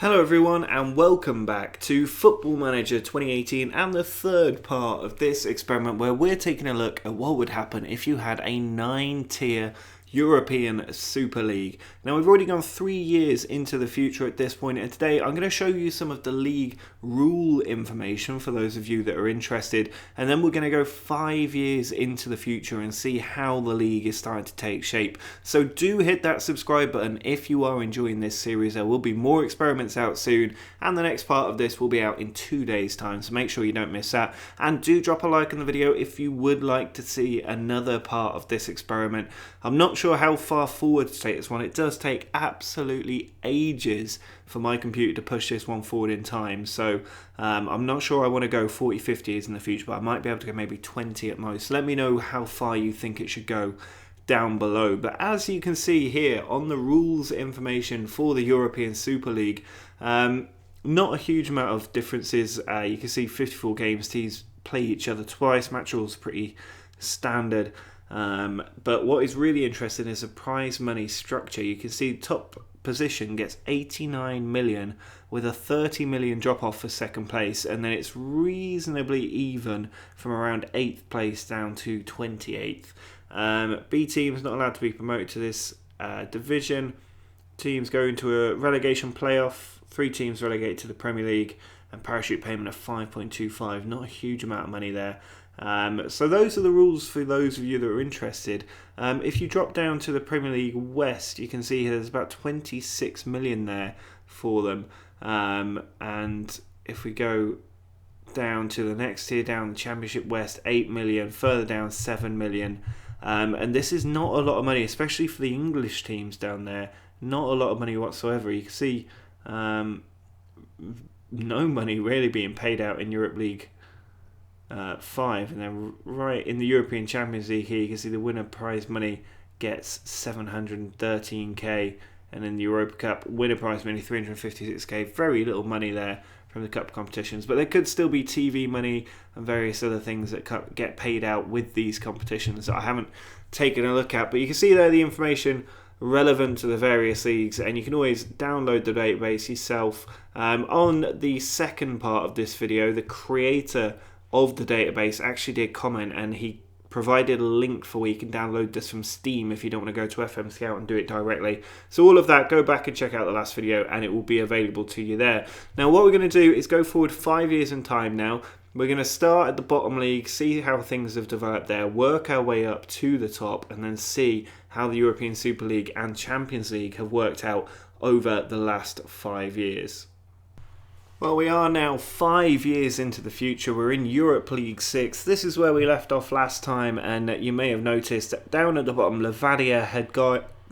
Hello everyone and welcome back to Football Manager 2018 and the third part of this experiment where we're taking a look at what would happen if you had a 9-tier European Super League. Now we've already gone 3 years into the future at this point, and today I'm going to show you some of the league rule information for those of you that are interested, and then we're going to go 5 years into the future and see how the league is starting to take shape. So do hit that subscribe button if you are enjoying this series. There will be more experiments out soon, and the next part of this will be out in 2 days time, so make sure you don't miss that, and do drop a like on the video if you would like to see another part of this experiment. I'm not sure how far forward to take this one. It does take absolutely ages for my computer to push this one forward in time, so I'm not sure I want to go 40-50 years in the future, but I might be able to go maybe 20 at most. Let me know how far you think it should go down below. But as you can see here on the rules information for the European Super League, not a huge amount of differences. You can see 54 games, teams play each other twice, match rules pretty standard. But what is really interesting is the prize money structure. You can see top position gets 89 million with a 30 million drop off for second place, and then it's reasonably even from around 8th place down to 28th. B teams not allowed to be promoted to this division. Teams go into a relegation playoff. 3 teams relegated to the Premier League, and parachute payment of 5.25. Not a huge amount of money there. So those are the rules for those of you that are interested. If you drop down to the Premier League West, you can see there's about 26 million there for them. And if we go down to the next tier, down the Championship West, 8 million, further down 7 million. And this is not a lot of money, especially for the English teams down there. Not a lot of money whatsoever. You can see no money really being paid out in Europe League 5, and then right in the European Champions League here you can see the winner prize money gets 713k, and in the Europa Cup winner prize money 356k. Very little money there from the cup competitions, but there could still be TV money and various other things that get paid out with these competitions that I haven't taken a look at. But you can see there the information relevant to the various leagues, and you can always download the database yourself. On the second part of this video, the creator of the database actually did comment, and he provided a link for where you can download this from Steam if you don't want to go to FM Scout and do it directly. So all of that, go back and check out the last video and it will be available to you there. Now what we're going to do is go forward 5 years in time now. We're going to start at the bottom league, see how things have developed there, work our way up to the top, and then see how the European Super League and Champions League have worked out over the last 5 years. Well, we are now 5 years into the future. We're in Europe League 6. This is where we left off last time, and you may have noticed that down at the bottom, Levadia had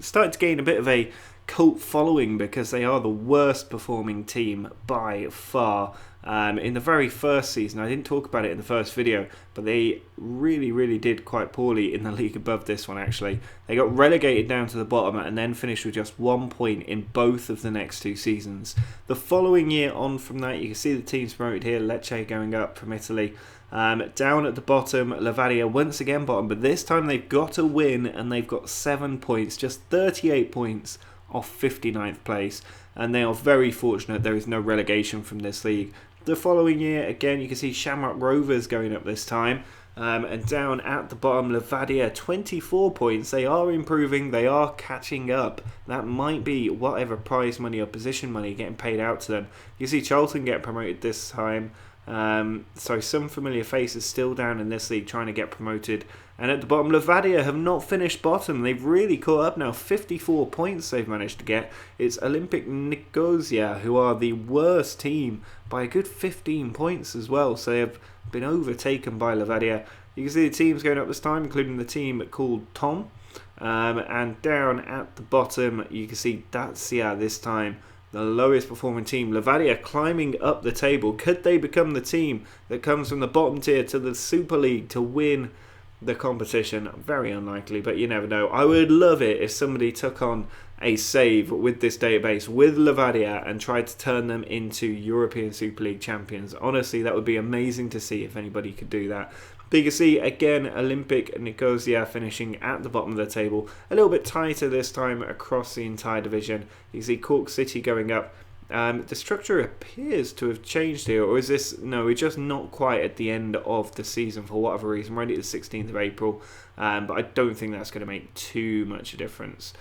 started to gain a bit of a cult following because they are the worst performing team by far. In the very first season, I didn't talk about it in the first video, but they really did quite poorly in the league above this one actually. They got relegated down to the bottom and then finished with just 1 point in both of the next 2 seasons. The following year on from that, you can see the teams promoted here, Lecce going up from Italy. Down at the bottom, Levadia once again bottom, but this time they've got a win and they've got 7 points, just 38 points off 59th place, and they are very fortunate there is no relegation from this league. The following year, again, you can see Shamrock Rovers going up this time. And down at the bottom, Levadia, 24 points. They are improving. They are catching up. That might be whatever prize money or position money getting paid out to them. You see Charlton get promoted this time. So some familiar faces still down in this league trying to get promoted. And at the bottom, Levadia have not finished bottom. They've really caught up now. 54 points they've managed to get. It's Olympic Nicosia who are the worst team by a good 15 points as well. So they have been overtaken by Levadia. You can see the teams going up this time, including the team called Tom. And down at the bottom, you can see Dacia this time, the lowest performing team. Levadia climbing up the table. Could they become the team that comes from the bottom tier to the Super League to win the competition? Very unlikely, but you never know. I would love it if somebody took on a save with this database with Levadia and tried to turn them into European Super League champions. Honestly, that would be amazing to see if anybody could do that. But you can see again Olympic Nicosia finishing at the bottom of the table, a little bit tighter this time across the entire division. You can see Cork City going up The structure appears to have changed here, or is this... No, we're just not quite at the end of the season for whatever reason. We're only at the 16th of April, but I don't think that's going to make too much a difference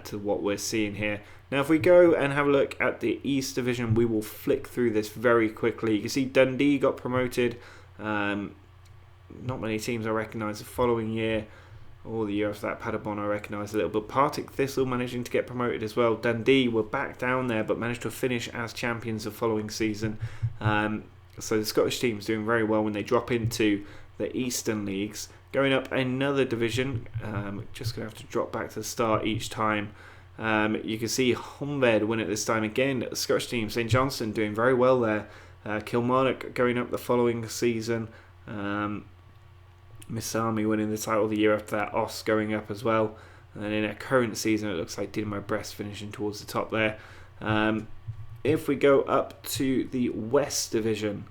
to what we're seeing here. Now, if we go and have a look at the East Division, we will flick through this very quickly. You can see Dundee got promoted. Not many teams I recognise the following year. Or the year after that, Paderborn I recognise a little, but Partick Thistle managing to get promoted as well. Dundee were back down there, but managed to finish as champions the following season. So the Scottish team's doing very well when they drop into the Eastern Leagues. Going up another division, just going to have to drop back to the start each time. You can see Honved win it this time again. The Scottish team, St Johnstone doing very well there. Kilmarnock going up the following season. Misami winning the title the year after that, Os going up as well, and then in our current season it looks like Dynamo Brest finishing towards the top there. If we go up to the West Division,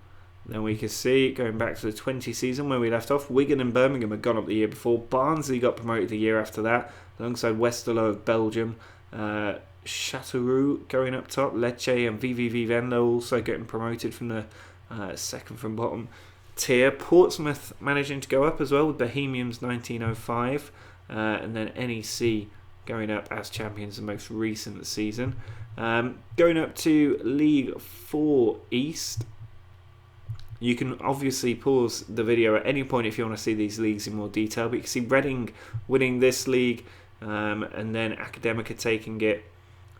then we can see, going back to the 20 season where we left off, Wigan and Birmingham had gone up the year before. Barnsley got promoted the year after that, alongside Westerlo of Belgium. Châteauroux going up top, Lecce and VVV Venlo also getting promoted from the second from bottom tier. Portsmouth managing to go up as well with Bohemians 1905, and then NEC going up as champions the most recent season. Going up to League 4 East, you can obviously pause the video at any point if you want to see these leagues in more detail, but you can see Reading winning this league, and then Academica taking it.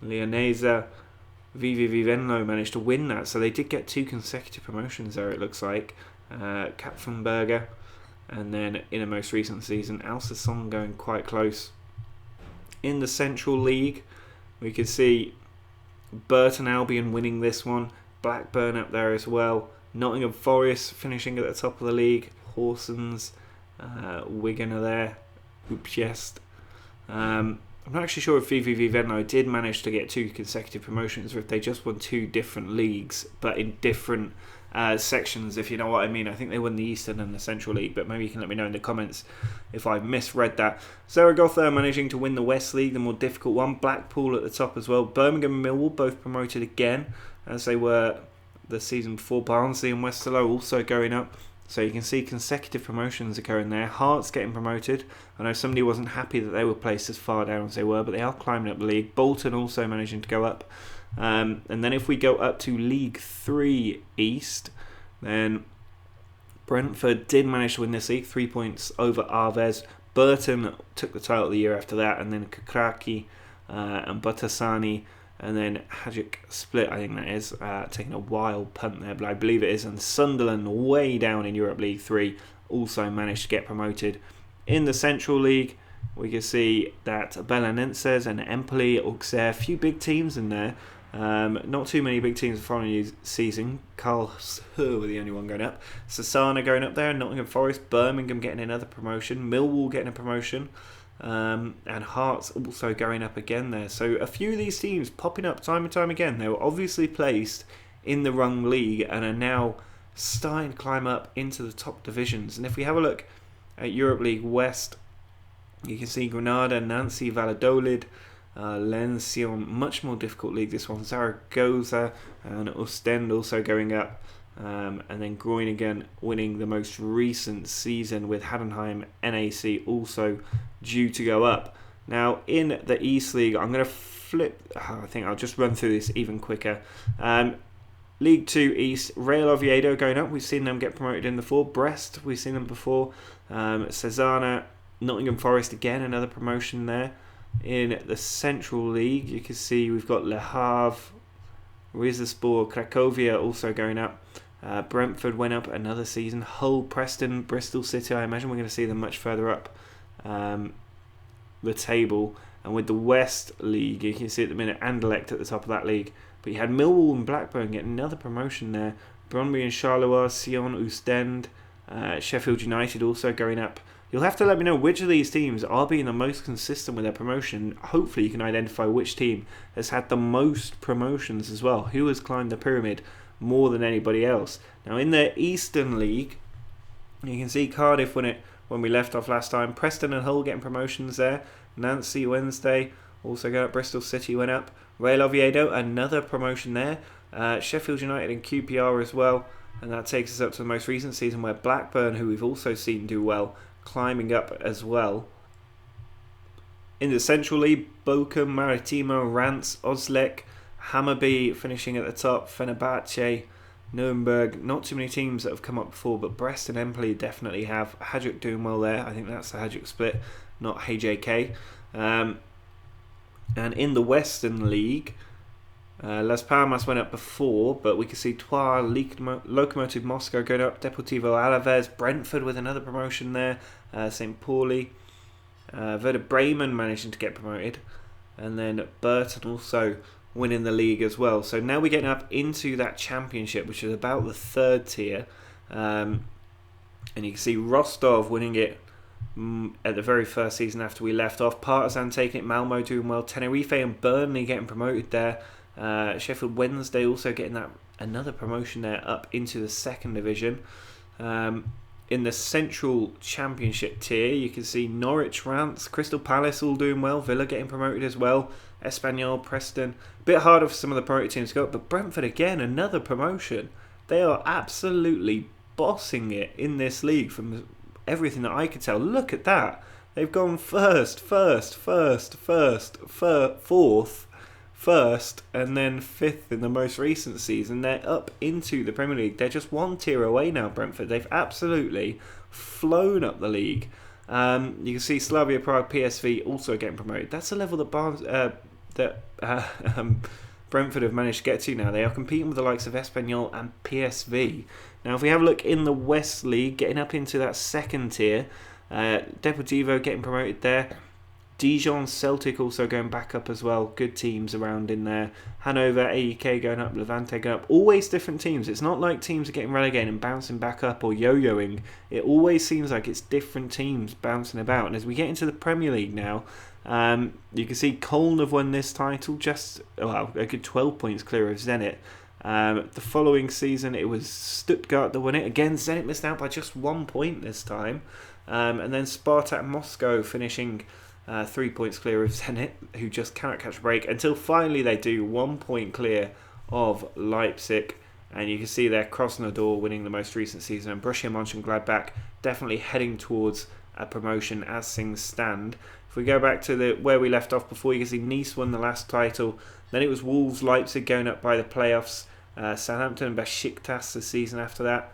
Leonesa, VVV Venlo managed to win that, so they did get 2 consecutive promotions there, it looks like. Kapfenberger, and then in a most recent season Alcesson going quite close. In the Central League we could see Burton Albion winning this one, Blackburn up there as well, Nottingham Forest finishing at the top of the league, Horsens, Wigan are there, Upchest. I'm not actually sure if VVV Venlo did manage to get 2 consecutive promotions or if they just won 2 different leagues but in different sections, if you know what I mean. I think they won the Eastern and the Central League, but maybe you can let me know in the comments if I misread that. Zaragoza managing to win the West League, the more difficult one. Blackpool at the top as well. Birmingham and Millwall both promoted again, as they were the season before. Barnsley and Westerlo also going up. So you can see consecutive promotions occurring there. Hearts getting promoted. I know somebody wasn't happy that they were placed as far down as they were, but they are climbing up the league. Bolton also managing to go up. And then if we go up to League 3 East, then Brentford did manage to win this league, 3 points over Arves. Burton took the title the year after that, and then Kakraki and Batasani, and then Hajduk Split, I think that is, taking a wild punt there, but I believe it is. And Sunderland, way down in Europe League 3, also managed to get promoted. In the Central League, we can see that Belenenses and Empoli, Auxerre, a few big teams in there. Not too many big teams the following season. Karlsruhe were the only one going up. Sassana going up there, Nottingham Forest, Birmingham getting another promotion, Millwall getting a promotion, and Hearts also going up again there. So a few of these teams popping up time and time again. They were obviously placed in the wrong league and are now starting to climb up into the top divisions. And if we have a look at Europe League West, you can see Granada, Nancy, Valladolid, Lens, Sion, much more difficult league this one. Zaragoza and Ostend also going up, and then Groningen winning the most recent season, with Heidenheim NAC also due to go up. Now in the East League, I'm going to flip, I think I'll just run through this even quicker. League 2 East, Real Oviedo going up, we've seen them get promoted in the 4. Brest, we've seen them before. Cesana, Nottingham Forest again, another promotion there. In the Central League, you can see we've got Le Havre, Rizespor, Cracovia also going up. Brentford went up another season. Hull, Preston, Bristol City, I imagine we're going to see them much further up the table. And with the West League, you can see at the minute Anderlecht at the top of that league. But you had Millwall and Blackburn getting another promotion there. Brøndby and Charleroi, Sion, Ostend, Sheffield United also going up. You'll have to let me know which of these teams are being the most consistent with their promotion. Hopefully you can identify which team has had the most promotions as well. Who has climbed the pyramid more than anybody else. Now in the Eastern League, you can see Cardiff win it when we left off last time. Preston and Hull getting promotions there. Nancy Wednesday also going up. Bristol City went up. Real Oviedo, another promotion there. Sheffield United and QPR as well. And that takes us up to the most recent season where Blackburn, who we've also seen do well, climbing up as well. In the Central League, Bochum, Maritimo, Rans, Osijek, Hammarby finishing at the top, Fenerbahce, Nuremberg. Not too many teams that have come up before, but Brest and Empoli definitely have. Hajduk doing well there. I think that's the Hajduk split, not HJK. And in the Western League, Las Palmas went up before, but we can see Troyes, Lokomotiv Moscow going up, Deportivo Alaves, Brentford with another promotion there, St. Pauli, Werder Bremen managing to get promoted, and then Burton also winning the league as well. So now we're getting up into that championship, which is about the third tier, and you can see Rostov winning it at the very first season after we left off, Partizan taking it, Malmo doing well, Tenerife and Burnley getting promoted there. Sheffield Wednesday also getting that another promotion there up into the second division. In the Central Championship tier, you can see Norwich, Rants, Crystal Palace all doing well, Villa getting promoted as well, Espanyol, Preston. A bit harder for some of the promoted teams to go up, but Brentford again, another promotion. They are absolutely bossing it in this league from everything that I could tell. Look at that. They've gone fourth, and then fifth in the most recent season. They're up into the Premier League. They're just one tier away now, Brentford. They've absolutely flown up the league. You can see Slavia Prague, PSV also getting promoted. That's a level that Brentford have managed to get to now. They are competing with the likes of Espanyol and PSV. Now, if we have a look in the West League, getting up into that second tier, Deportivo getting promoted there. Dijon, Celtic also going back up as well. Good teams around in there. Hanover, AEK going up, Levante going up. Always different teams. It's not like teams are getting relegated and bouncing back up or yo-yoing. It always seems like it's different teams bouncing about. And as we get into the Premier League now, you can see Cologne have won this title just a good 12 points clear of Zenit. The following season it was Stuttgart that won it. Again, Zenit missed out by just 1 point this time. And then Spartak Moscow finishing 3 points clear of Zenit, who just cannot catch a break, until finally they do 1 point clear of Leipzig. And you can see they're crossing the door, winning the most recent season. And Borussia Mönchengladbach definitely heading towards a promotion as things stand. If we go back to where we left off before, you can see Nice won the last title. Then it was Wolves, Leipzig going up by the playoffs. Southampton and Besiktas the season after that.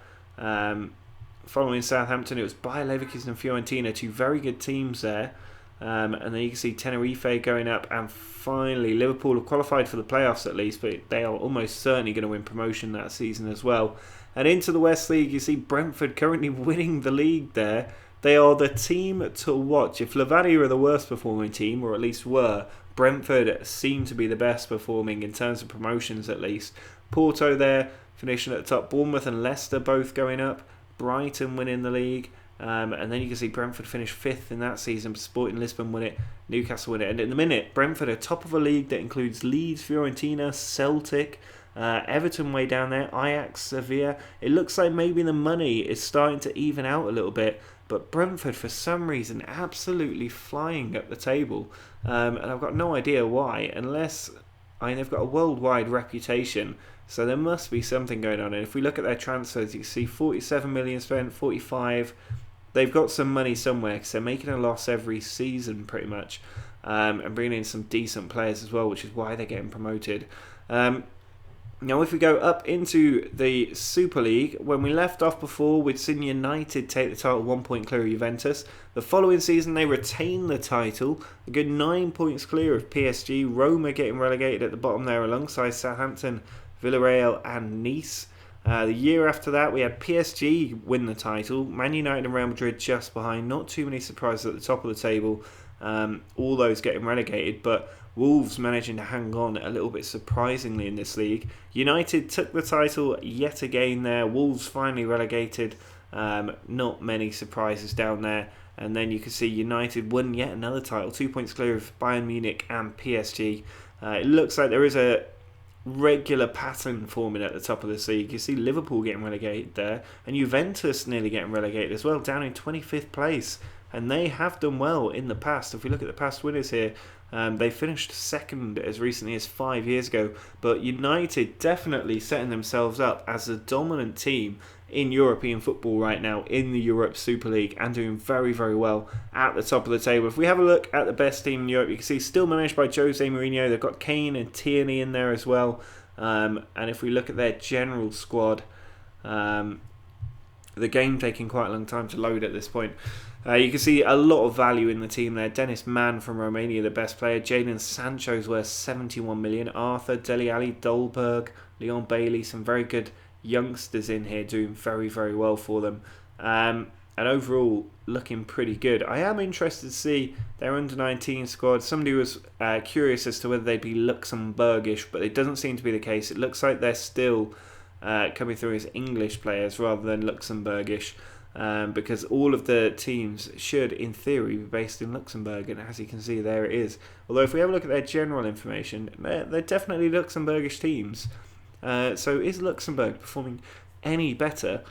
Following Southampton, it was Bayer Leverkusen and Fiorentina, two very good teams there. And then you can see Tenerife going up, and finally Liverpool have qualified for the playoffs at least, but they are almost certainly going to win promotion that season as well. And into the West League, you see Brentford currently winning the league there. They are the team to watch. If Levadia are the worst performing team, or at least were, Brentford seem to be the best performing in terms of promotions at least. Porto there finishing at the top, Bournemouth and Leicester both going up, Brighton winning the league. And then you can see Brentford finish 5th in that season. Sporting Lisbon win it, Newcastle win it. And in the minute, Brentford are top of a league that includes Leeds, Fiorentina, Celtic, Everton way down there, Ajax, Sevilla. It looks like maybe the money is starting to even out a little bit. But Brentford, for some reason, absolutely flying up the table. And I've got no idea why, unless they've got a worldwide reputation. So there must be something going on. And if we look at their transfers, you can see 47 million spent, 45. They've got some money somewhere because they're making a loss every season pretty much, and bringing in some decent players as well, which is why they're getting promoted. Now if we go up into the Super League, when we left off before, we'd seen United take the title 1 point clear of Juventus. The following season they retain the title, a good 9 points clear of PSG. Roma getting relegated at the bottom there alongside Southampton, Villarreal and Nice. The year after that, we had PSG win the title. Man United and Real Madrid just behind. Not too many surprises at the top of the table. All those getting relegated, but Wolves managing to hang on a little bit surprisingly in this league. United took the title yet again there. Wolves finally relegated. Not many surprises down there. And then you can see United won yet another title. 2 points clear of Bayern Munich and PSG. It looks like there is a regular pattern forming at the top of the league. You see Liverpool getting relegated there, and Juventus nearly getting relegated as well, down in 25th place. and they have done well in the past. If we look at the past winners here, they finished second as recently as 5 years ago, but United definitely setting themselves up as a dominant team in European football right now in the Europe Super League and doing very, very well at the top of the table. If we have a look at the best team in Europe, you can see still managed by Jose Mourinho. They've got Kane and Tierney in there as well. And if we look at their general squad, the game taking quite a long time to load at this point. You can see a lot of value in the team there. Dennis Mann from Romania, the best player. Jadon Sancho's worth 71 million. Arthur, Dele Alli, Dolberg, Leon Bailey, some very good youngsters in here doing very, very well for them. And overall, looking pretty good. I am interested to see their under-19 squad. Somebody was curious as to whether they'd be Luxembourgish, but it doesn't seem to be the case. It looks like they're still coming through as English players rather than Luxembourgish. Because all of the teams should, in theory, be based in Luxembourg, and as you can see, there it is. Although if we have a look at their general information, they're definitely Luxembourgish teams. So is Luxembourg performing any better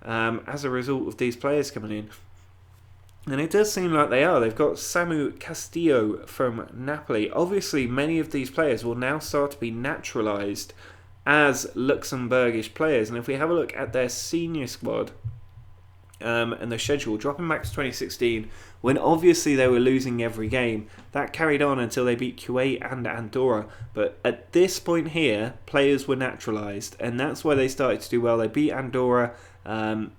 as a result of these players coming in? And it does seem like they are. They've got Samu Castillo from Napoli. Obviously, many of these players will now start to be naturalised as Luxembourgish players. And if we have a look at their senior squad, and the schedule, dropping back to 2016, when obviously they were losing every game. That carried on until they beat Kuwait and Andorra. But at this point here, players were naturalised, and that's why they started to do well. They beat Andorra, and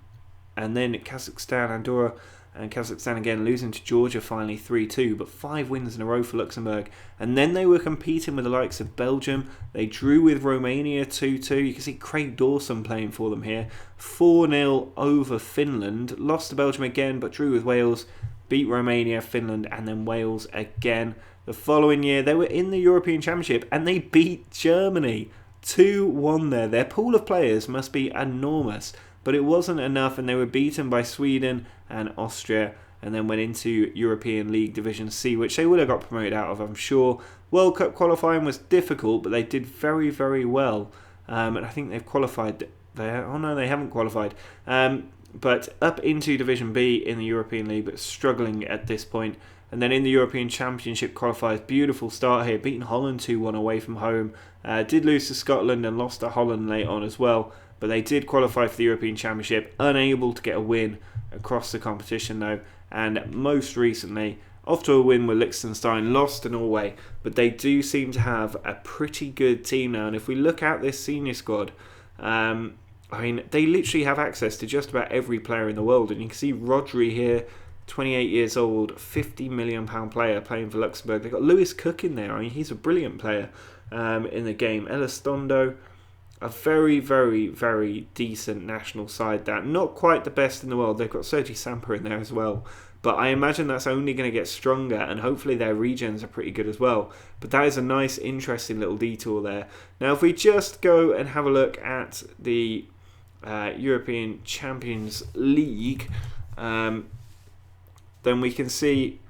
then Kazakhstan, Andorra, and Kazakhstan again, losing to Georgia finally 3-2, but 5 wins in a row for Luxembourg. And then they were competing with the likes of Belgium. They drew with Romania 2-2. You can see Craig Dawson playing for them here. 4-0 over Finland. Lost to Belgium again, but drew with Wales. Beat Romania, Finland, and then Wales again. The following year, they were in the European Championship, and they beat Germany 2-1 there. Their pool of players must be enormous. But it wasn't enough, and they were beaten by Sweden and Austria, and then went into European League Division C, which they would have got promoted out of, I'm sure. World Cup qualifying was difficult, but they did very, very well. And I think they've qualified there. Oh no, they haven't qualified. But up into Division B in the European League, but struggling at this point. And then in the European Championship qualifiers, beautiful start here, beating Holland 2-1 away from home. Did lose to Scotland and lost to Holland late on as well. But they did qualify for the European Championship, unable to get a win across the competition though. And most recently, off to a win with Liechtenstein, lost to Norway. But they do seem to have a pretty good team now. And if we look at this senior squad, I mean, they literally have access to just about every player in the world. And you can see Rodri here, 28 years old, £50 million player playing for Luxembourg. They've got Lewis Cook in there. I mean, he's a brilliant player in the game. Elistondo, a very, very, very decent national side that. Not quite the best in the world. They've got Sergi Samper in there as well. But I imagine that's only going to get stronger, and hopefully their regens are pretty good as well. But that is a nice, interesting little detour there. Now, if we just go and have a look at the European Champions League, then we can see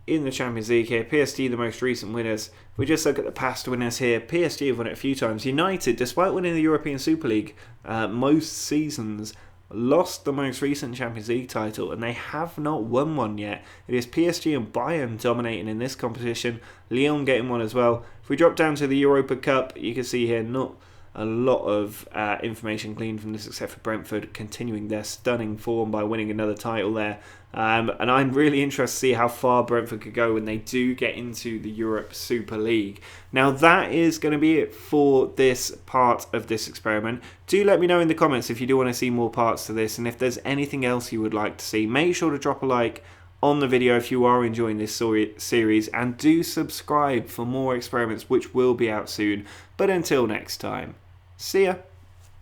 in the Champions League here, PSG the most recent winners. If we just look at the past winners here, PSG have won it a few times. United, despite winning the European Super League most seasons, lost the most recent Champions League title, and they have not won one yet. It is PSG and Bayern dominating in this competition, Lyon getting one as well. If we drop down to the Europa Cup, you can see here not a lot of information gleaned from this except for Brentford continuing their stunning form by winning another title there. And I'm really interested to see how far Brentford could go when they do get into the Europe Super League. Now that is going to be it for this part of this experiment. Do let me know in the comments if you do want to see more parts to this, and if there's anything else you would like to see. Make sure to drop a like on the video if you are enjoying this series, and do subscribe for more experiments which will be out soon. But until next time, see ya!